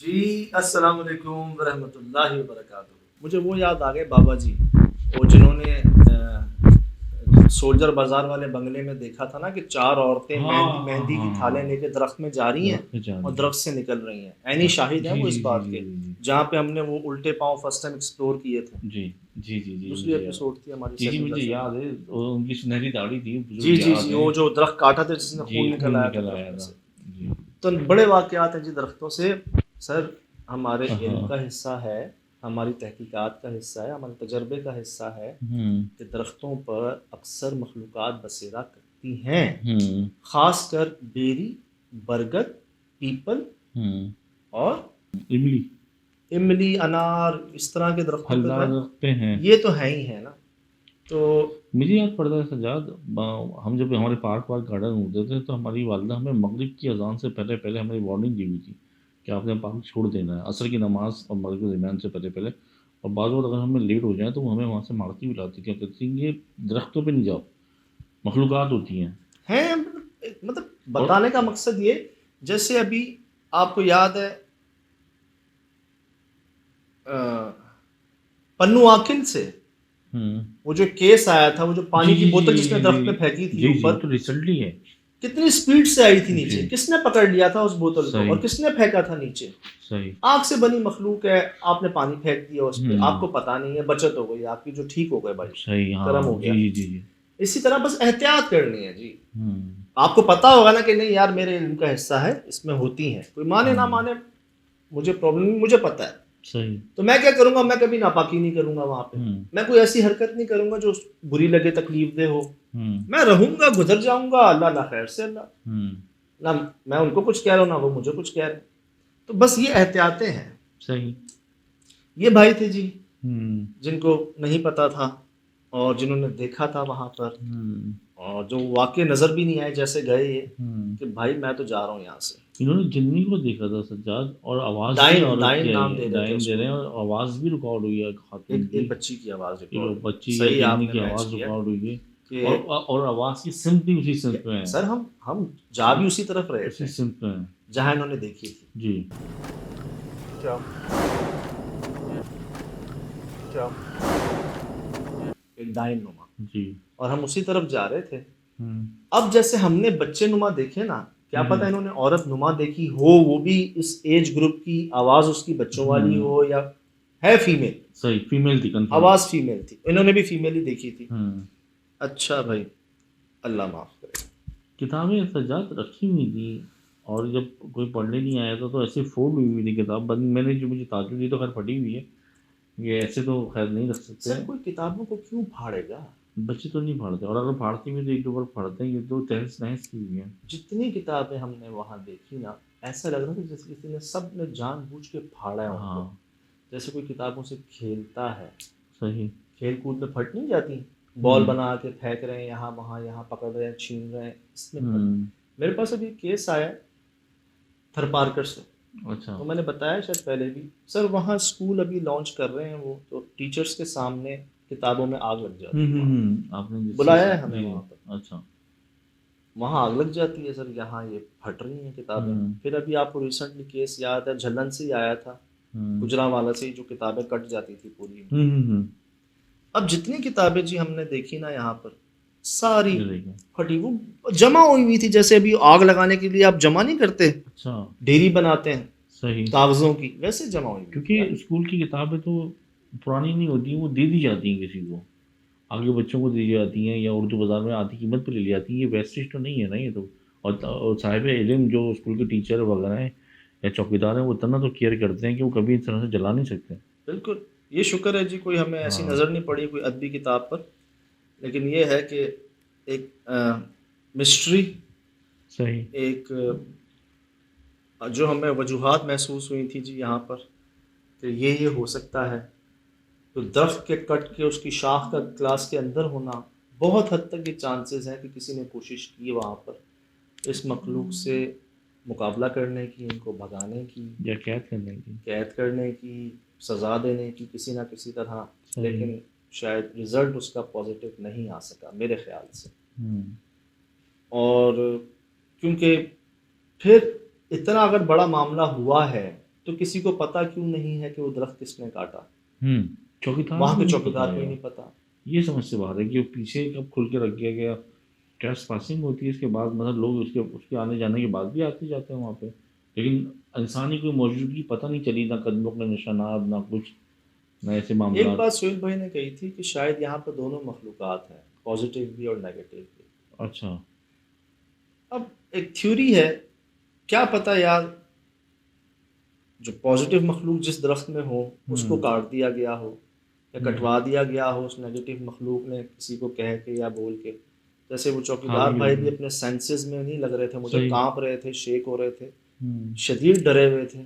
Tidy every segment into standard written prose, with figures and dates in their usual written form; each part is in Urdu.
جی السلام علیکم ورحمۃ اللہ وبرکاتہ. مجھے وہ یاد آ گئے بابا جی، وہ جنہوں نے سولجر بازار والے بنگلے میں دیکھا تھا نا کہ چار عورتیں مہندی کی تھالیں لے کے درخت میں جا رہی ہیں درخت پہ جا اور رہی درخت سے نکل رہی ہیں. عینی شاہد ہیں جی وہ اس جی جی بات جی کے، جی جہاں پہ ہم نے وہ الٹے پاؤں فرسٹ ٹائم ایکسپلور کیے تھے. جی جی جی جی دوسری مجھے یاد ایپیسوڈ تھی ہماری جی جی سیکنڈ مجھے لیسن یاد میں. ہے، وہ ان کی سنہری داڑھی تھی، جی بزرگ جی یاد جی ہیں. وہ جو درخت کاٹا تھا جس میں جی خون نکل خون آیا تھا نکل درخت آیا میں تھا. سے. جی تو بڑے واقعات ہیں جی درختوں سے. سر ہمارے علم ہاں. کا حصہ ہے، ہماری تحقیقات کا حصہ ہے، ہمارے تجربے کا حصہ ہے ہوں کہ درختوں پر اکثر مخلوقات بسیرا کرتی ہیں، ہوں خاص کر بیری، برگد، پیپل ہوں اور املی املی، انار، اس طرح کے درختوں پہ پھلدار ہے. رکھتے ہیں. یہ تو ہے ہی ہے نا. تو مجھے یاد پڑتا ہے سجاد، ہم جب ہمارے پارک گارڈن ہوتے تھے تو ہماری والدہ ہمیں مغرب کی اذان سے پہلے پہلے ہمیں وارننگ دی ہوئی تھی کہ آپ نے پارک چھوڑ دینا ہے عصر کی نماز اور مغرب کے درمیان سے پہلے پہلے. اور بعض وقت اگر ہمیں لیٹ ہو جائیں تو وہ ہمیں وہاں سے مارتی بھی لاتی تھی، کہتی تھی یہ درختوں پہ نہیں جاؤ، مخلوقات ہوتی ہیں. ہیں مطلب اور بتانے کا مقصد یہ، جیسے ابھی آپ کو یاد ہے پنو آکن سے ہوں وہ جو کیس آیا تھا، وہ جو جی پانی کی جی بوتل جس نے جی درخت پہ جی پھینکی تھی جی جی اوپر، وہ تو ریسنٹلی ہے. کتنی سپیڈ سے آئی تھی جی نیچے، کس نے پکڑ لیا تھا اس بوتل کو اور صحیح کس نے پھینکا تھا نیچے؟ صحیح. آگ سے بنی مخلوق ہے، آپ نے پانی پھینک دیا اس پہ، آپ ہوں کو پتا نہیں ہے، بچت ہو گئی آپ کی، جو ٹھیک ہو گئے بھائی، صحیح. کرم ہاں ہو جی گیا. جی جی جی. اسی طرح بس احتیاط کرنی ہے جی. ہوں آپ کو پتا ہوگا نا کہ نہیں یار میرے علم کا حصہ ہے، اس میں ہوتی ہیں، کوئی مانے نہ ہوں مانے، مجھے پرابلم نہیں، مجھے پتا ہے. صحیح. تو میں کیا کروں گا، میں کبھی ناپاکی نہیں کروں گا وہاں پہ، ہوں میں کوئی ایسی حرکت نہیں کروں گا جو بری لگے، تکلیف دہ ہو. ہوں میں رہوں گا، گزر جاؤں گا، اللہ نہ خیر سے اللہ، ہوں نہ میں ان کو کچھ کہہ رہا ہوں نہ وہ مجھے کچھ کہہ رہے ہیں. تو بس یہ احتیاطیں ہیں. صحیح. یہ بھائی تھے جی ہوں جن کو نہیں پتا تھا اور جنہوں نے دیکھا تھا وہاں پر، ہوں اور جو واقع نظر بھی نہیں آئے جیسے گئے یہ ہوں کہ بھائی میں تو جا رہا ہوں یہاں سے. انہوں نے جنی کو دیکھا تھا سجاد، اور آواز بھی ڈائن ریکارڈ ڈائن کیا نام ہے، دے رہے تھے ڈائن اس دے کو. رہے ہیں، اور آواز بھی ریکارڈ ہوئی ہے خاتون ایک کی. بچی کی آواز ایک ریکارڈ ہوئی. بچی یا صحیح آپ جنی نے کی میچ آواز کیا ریکارڈ ہوئی ہے. کہ اور آواز کی سمت بھی اسی سمت میں ہے. سر ہم جا بھی اسی طرف رہے اسی تھے سمت میں ہے. جہاں انہوں نے دیکھی تھی. جی ایک ڈائن نما، جی. اور ہم اسی طرف جا رہے تھے. ہوں اب جیسے ہم نے بچے نما دیکھے نا، کیا پتہ انہوں نے عورت نما دیکھی ہو، وہ بھی اس ایج گروپ کی، آواز اس کی بچوں والی ہو، یا ہے فیمیل، صحیح فیمیل تھی کنفرم. آواز فیمیل تھی، انہوں نے بھی فیمیل ہی دیکھی تھی. ہوں اچھا بھائی، اللہ معاف کرے. کتابیں سجاد رکھی ہوئی تھی، اور جب کوئی پڑھنے نہیں آیا تھا تو ایسے فولڈ ہوئی ہوئی تھی کتاب بند. میں نے جو مجھے تعجب دی تو خیر پڑھی ہوئی ہے، یہ ایسے تو خیر نہیں رکھ سکتے. سر کوئی کتابوں کو کیوں پھاڑے گا؟ بچے تو نہیں پڑھتے، اور اگر پھاڑتے بھی تو ایک دو بار پڑھتے ہیں. یہ تو تہس نہس کی ہوئی ہیں. جتنی کتابیں ہم نے وہاں دیکھی نا، ایسا لگ رہا تھا جیسے کسی نے سب نے جان بوجھ کے پھاڑا ہے ان کو. ہاں جیسے کوئی کتابوں سے کھیلتا ہے، صحیح. کھیل کود میں پھٹ نہیں جاتی، بال ہوں بنا کے پھینک رہے ہیں یہاں وہاں، یہاں پکڑ رہے ہیں، چھین رہے ہیں، اس میں پھٹ. ہوں میرے پاس ابھی کیس آیا تھر پارکر سے، اچھا. تو میں نے بتایا شاید پہلے بھی، سر وہاں اسکول ابھی لانچ کر رہے ہیں وہ، تو ٹیچرس کے سامنے کتابوں میں آگ لگ جاتی ہے وہاں. آپ نے جس چیز بلایا سے ہے ہمیں جی وہاں پر، اچھا. وہاں آگ لگ جاتی ہے سر، یہاں یہ پھٹ رہی ہیں کتابیں. ہوں پھر ابھی آپ کو ریسنٹلی کیس یاد ہے جھلن سے ہی آیا تھا، ہوں گجرانوالہ سے ہی، جو کتابیں کٹ جاتی تھی پوری. ہوں اب جتنی کتابیں جی ہم نے دیکھی نا یہاں پر، ساری یہ دیکھیں. پھٹی، وہ جمع ہوئی ہوئی تھی. جیسے ابھی آگ لگانے کے لیے آپ جمع نہیں کرتے، اچھا ڈیری بناتے ہیں صحیح. کاغذوں کی، ویسے جمع ہوئی ہوئی تھی کیونکہ یار. اسکول کی کتابیں تو پرانی نہیں ہوتی، وہ دے دی جاتی ہیں کسی کو، آگے بچوں کو دی جاتی ہیں، یا اردو بازار میں آدھی قیمت پہ لے لی جاتی ہیں. یہ ویسٹیج تو نہیں ہے نا یہ تو. اور صاحب علم جو اسکول کے ٹیچر وغیرہ ہیں یا چوکیدار ہیں، وہ اتنا تو کیئر کرتے ہیں کہ وہ کبھی اس طرح سے جلا نہیں سکتے. بالکل، یہ شکر ہے جی کوئی ہمیں ایسی ہاں نظر نہیں پڑی کوئی ادبی کتاب پر. لیکن یہ ہے کہ ایک مسٹری، صحیح. ایک جو ہمیں وجوہات محسوس ہوئی تھی جی یہاں پر کہ یہ ہو سکتا ہے. تو درخت کے کٹ کے اس کی شاخ کا کلاس کے اندر ہونا، بہت حد تک یہ چانسز ہیں کہ کسی نے کوشش کی وہاں پر اس مخلوق سے مقابلہ کرنے کی، ان کو بھگانے کی، یا قید کرنے کی. قید کرنے کی، سزا دینے کی کسی نہ کسی طرح. صحیح. لیکن شاید رزلٹ اس کا پازیٹیو نہیں آ سکا میرے خیال سے. ہوں اور کیونکہ پھر اتنا اگر بڑا معاملہ ہوا ہے تو کسی کو پتہ کیوں نہیں ہے کہ وہ درخت کس نے کاٹا؟ چوکیدار وہاں کو کے نہیں چوکیدار پتا کو ہی ہے، نہیں پتا۔ یہ سمجھ سے باہر ہے کہ وہ پیچھے کب کھل کے رکھ دیا گیا، ٹریس پاسنگ ہوتی ہے اس کے بعد، مطلب لوگ اس کے آنے جانے کے بعد بھی آتے جاتے ہیں وہاں پہ، لیکن انسانی کوئی موجودگی پتہ نہیں چلی، نہ قدموں کے نشانات، نہ کچھ، نہ ایسے ایک معاملات۔ بات سہیل بھائی نے کہی تھی کہ شاید یہاں پر دونوں مخلوقات ہیں، پازیٹیو بھی اور نیگیٹو بھی۔ اچھا، اب ایک تھیوری ہے، کیا پتہ یار جو پازیٹیو مخلوق جس درخت میں ہو اس کو کاٹ دیا گیا ہو یا کٹوا دیا گیا ہو اس نیگیٹو مخلوق نے کسی کو کہہ کے یا بول کے، جیسے وہ چوکیدار بھائی بھی اپنے سینسز میں نہیں لگ رہے تھے، مجھے صحیح، کانپ رہے تھے، شیک ہو رہے تھے، شدید ڈرے ہوئے تھے۔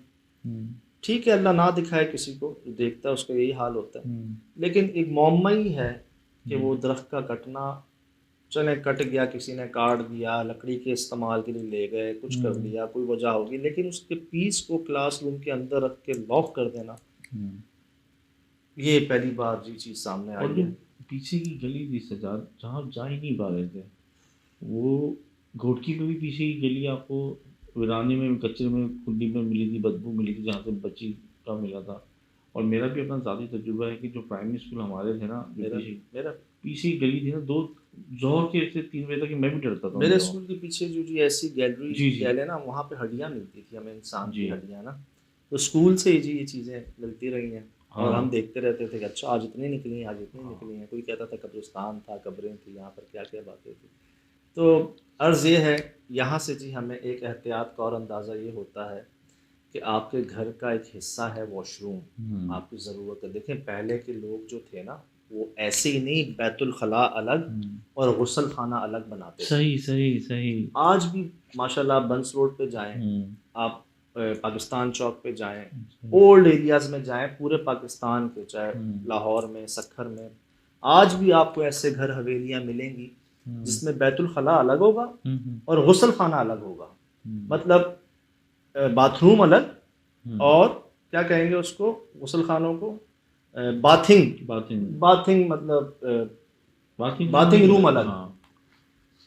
ٹھیک ہے، اللہ نہ دکھائے کسی کو، جو دیکھتا ہے اس کا یہی حال ہوتا ہے، لیکن ایک معمہ ہی ہے کہ وہ درخت کا کٹنا، چلیں کٹ گیا، کسی نے کاٹ دیا، لکڑی کے استعمال کے لیے لے گئے، کچھ کر دیا، کوئی وجہ ہوگی، لیکن اس کے پیس کو کلاس روم کے اندر رکھ کے لاک کر دینا، یہ پہلی بار یہ چیز سامنے اور آئی جو ہے۔ پیچھے کی گلی تھی سجاد، جہاں جا ہی نہیں پا رہے تھے، وہ گھوٹکی پہ بھی پیچھے کی گلی آپ کو ویرانے میں کچرے میں کھڈی میں ملی تھی، بدبو ملی تھی، جہاں سے بچی کا ملا تھا۔ اور میرا بھی اپنا ذاتی تجربہ ہے کہ جو پرائمری اسکول ہمارے تھے نا، جو میرا پیچھے کی گلی تھی نا، دو ظہر کے سے 3 بجے تک میں بھی ڈرتا تھا میرے اسکول کے پیچھے جو جی ایسی گیلری جی کہہ لیں نا، وہاں پہ ہڈیاں ملتی تھی ہمیں، انسان جی کی ہڈیاں نا، تو اسکول سے ہی جی یہ چیزیں ملتی رہی ہیں، اور ہاں ہم دیکھتے رہتے تھے کہ اچھا آج اتنی نکلی ہیں، آج اتنی نکلی ہیں، کوئی کہتا تھا قبرستان تھا، قبریں تھیں یہاں پر، کیا کیا باتیں تھیں۔ تو عرض یہ ہے یہاں سے جی ہمیں ایک احتیاط کا اور اندازہ یہ ہوتا ہے کہ آپ کے گھر کا ایک حصہ ہے واش روم، آپ کی ضرورت ہے۔ دیکھیں پہلے کے لوگ جو تھے نا، وہ ایسے ہی نہیں بیت الخلاء الگ اور غسل خانہ الگ بناتے تھے۔ صحیح صحیح صحیح، آج بھی ماشاءاللہ آپ بنس روڈ پہ جائیں، آپ پاکستان چوک پہ جائیں، اولڈ ایریاز میں جائیں پورے پاکستان کے، چاہے لاہور میں، سکھر میں، آج بھی آپ کو ایسے گھر حویلیاں ملیں گی جس میں بیت الخلاء الگ ہوگا اور غسل خانہ الگ ہوگا، مطلب باتھ روم الگ، اور کیا کہیں گے اس کو، غسل خانوں کو باتھنگ مطلب باتھنگ روم الگ۔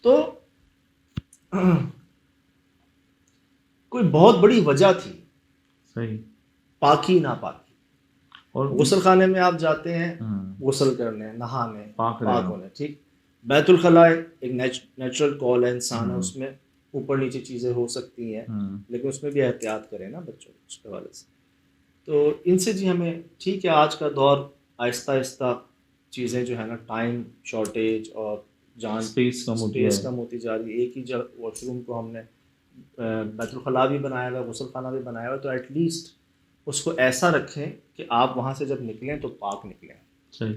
تو کوئی بہت بڑی وجہ تھی، صحیح، پاکی ناپاکی۔ اور غسل خانے میں آپ جاتے ہیں غسل کرنے، نہانے، پاک ہونے، ٹھیک۔ بیت الخلاء ایک نیچرل کال ہے، انسان ہے، اس میں اوپر نیچے چیزیں ہو سکتی ہیں، لیکن اس میں بھی احتیاط کریں نا بچوں اس کے حوالے سے۔ تو ان سے جی ہمیں، ٹھیک ہے آج کا دور آہستہ آہستہ چیزیں جو ہے نا، ٹائم شارٹیج اور اسپیس کم ہوتی جا رہی ہے، ایک ہی جگہ واش روم کو ہم نے بیت الخلاء بھی بنایا ہوا، غسل خانہ بھی بنایا ہوا، تو ایٹ لیسٹ اس کو ایسا رکھیں کہ آپ وہاں سے جب نکلیں تو پاک نکلیں، صحیح،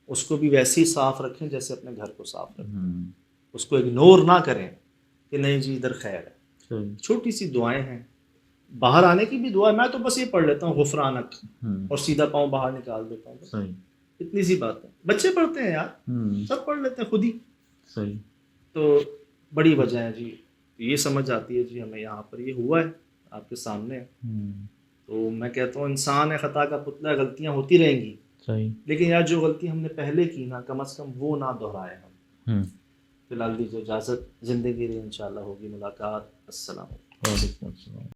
اس کو بھی ویسے ہی صاف رکھیں جیسے اپنے گھر کو صاف رکھیں، اس کو اگنور نہ کریں کہ نہیں جی ادھر خیر ہے۔ چھوٹی سی دعائیں ہیں، باہر آنے کی بھی دعا ہے، میں تو بس یہ پڑھ لیتا ہوں غفرانک، اور سیدھا پاؤں باہر نکال دیتا ہوں، صحیح، اتنی سی بات ہے۔ بچے پڑھتے ہیں یار، سب پڑھ لیتے ہیں خود ہی۔ صحیح، تو بڑی وجہ ہے جی، یہ سمجھ آتی ہے جی ہمیں، یہاں پر یہ ہوا ہے آپ کے سامنے۔ تو میں کہتا ہوں انسان ہے، خطا کا پتلا ہے، غلطیاں ہوتی رہیں گی، صحیح، لیکن یار جو غلطی ہم نے پہلے کی نا، کم از کم وہ نہ دہرائیں ہم۔ فی الحال دیجیے اجازت، زندگی رہی انشاءاللہ ہوگی ملاقات، السلام علیکم۔ وعلیکم السلام۔